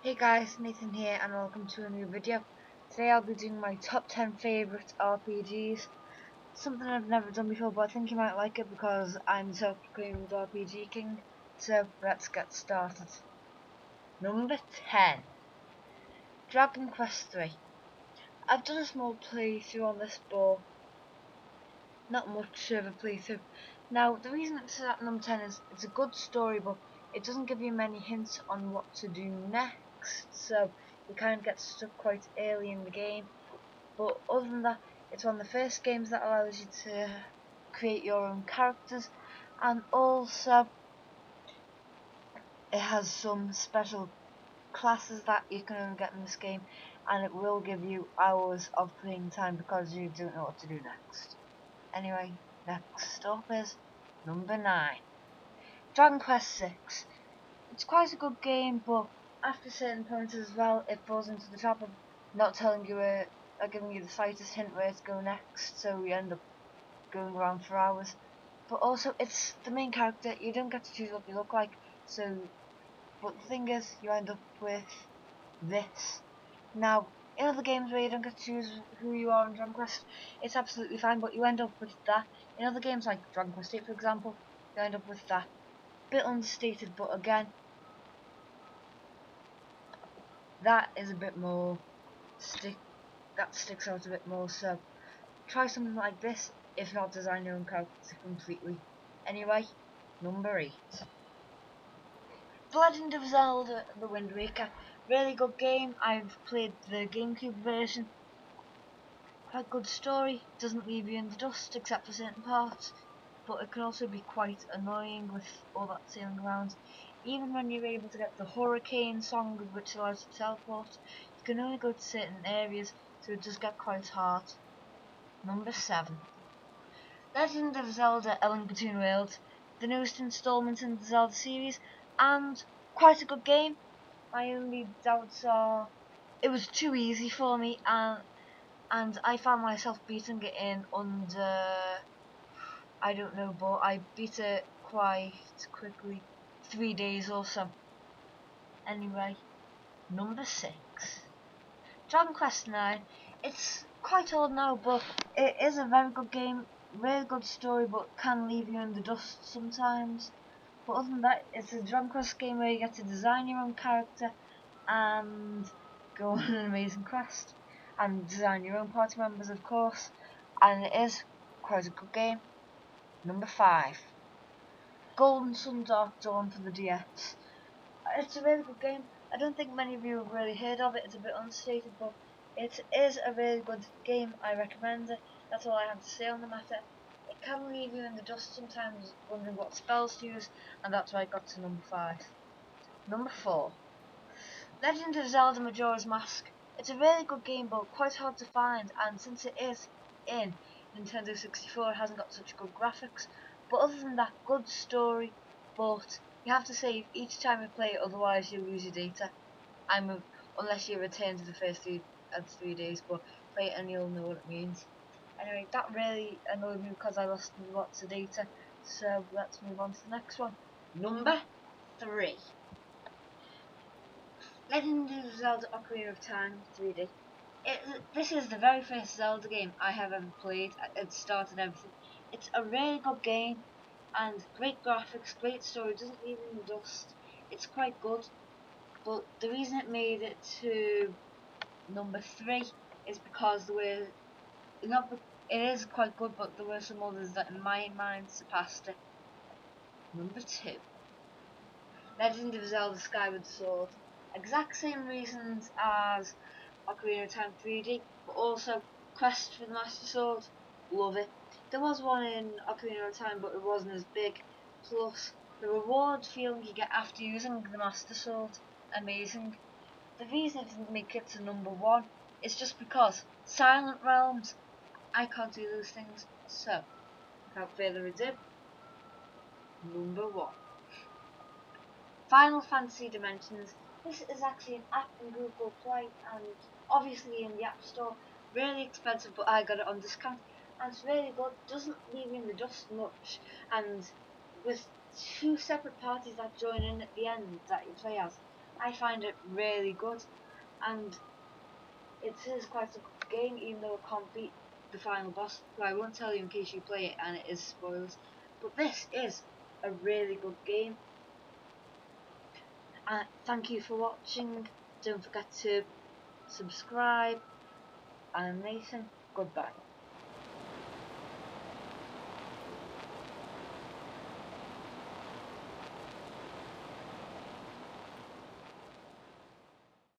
Hey guys, Nathan here and welcome to a new video. Today I'll be doing my top 10 favourite RPGs. Something I've never done before, but I think you might like it because I'm the self-proclaimed RPG king. So let's get started. Number 10. Dragon Quest III. I've done a small playthrough on this, but not much of a playthrough. Now, the reason it's at number 10 is it's a good story, but it doesn't give you many hints on what to do next, so you kind of get stuck quite early in the game. But other than that, it's one of the first games that allows you to create your own characters, and also it has some special classes that you can only get in this game, and it will give you hours of playing time because you don't know what to do next. Anyway, next up is number 9. Dragon Quest VI. It's quite a good game, but after certain points as well, it falls into the trap of not telling you or giving you the slightest hint where to go next, so you end up going around for hours. But also, it's the main character, you don't get to choose what you look like, so, but the thing is, you end up with this. Now, in other games where you don't get to choose who you are in Dragon Quest, it's absolutely fine, but you end up with that. In other games like Dragon Quest 8, for example, you end up with that. Bit understated, but again, that is a bit more that sticks out a bit more, so try something like this, if not design your own character completely. Anyway, number 8. The Legend of Zelda The Windwaker. Really good game. I've played the GameCube version. Quite good story. Doesn't leave you in the dust except for certain parts. But it can also be quite annoying with all that sailing around. Even when you're able to get the hurricane song, which allows you to teleport, you can only go to certain areas, so it does get quite hard. Number 7. Legend of Zelda A Link Between Worlds, the newest installment in the Zelda series, and quite a good game. My only doubts are it was too easy for me, and I found myself beating it in under, I don't know, but I beat it quite quickly, 3 days or so. Anyway, number 6. Dragon Quest IX. It's quite old now, but it is a very good game, really good story, but can leave you in the dust sometimes. But other than that, it's a Dragon Quest game where you get to design your own character and go on an amazing quest, and design your own party members, of course, and it is quite a good game. Number 5. Golden Sun Dark Dawn for the DS. It's a really good game. I don't think many of you have really heard of it. It's a bit unstated, but it is a really good game. I recommend it. That's all I have to say on the matter. It can leave you in the dust sometimes, wondering what spells to use, and that's why I got to number 5. Number 4. Legend of Zelda Majora's Mask. It's a really good game, but quite hard to find, and since it is in Nintendo 64, it hasn't got such good graphics. But other than that, good story, but you have to save each time you play it, otherwise you'll lose your data. Unless you return to the first 3 days, but play it and you'll know what it means. Anyway, that really annoyed me because I lost lots of data, so let's move on to the next one. Number 3. Legend of Zelda Ocarina of Time 3D. This is the very first Zelda game I have ever played. It started everything. It's a really good game and great graphics, great story. It doesn't leave you in the dust. It's quite good, but the reason it made it to number 3 is because there were not. It is quite good, but there were some others that, in my mind, surpassed it. Number 2. Legend of Zelda Skyward Sword. Exact same reasons as Ocarina of Time 3D, but also Quest for the Master Sword. Love it. There was one in Ocarina of Time, but it wasn't as big. Plus, the reward feeling you get after using the Master Sword, amazing. The reason it didn't make it to number 1 is just because Silent Realms, I can't do those things. So, without further ado, number 1. Final Fantasy Dimensions. This is actually an app in Google Play and obviously in the App Store. Really expensive, but I got it on discount, and it's really good. Doesn't leave you in the dust much, and with 2 separate parties that join in at the end that you play as, I find it really good, and it is quite a good game, even though it can't beat the final boss, who I won't tell you in case you play it and it is spoilers. But this is a really good game. Thank you for watching. Don't forget to subscribe. I'm Nathan. Goodbye.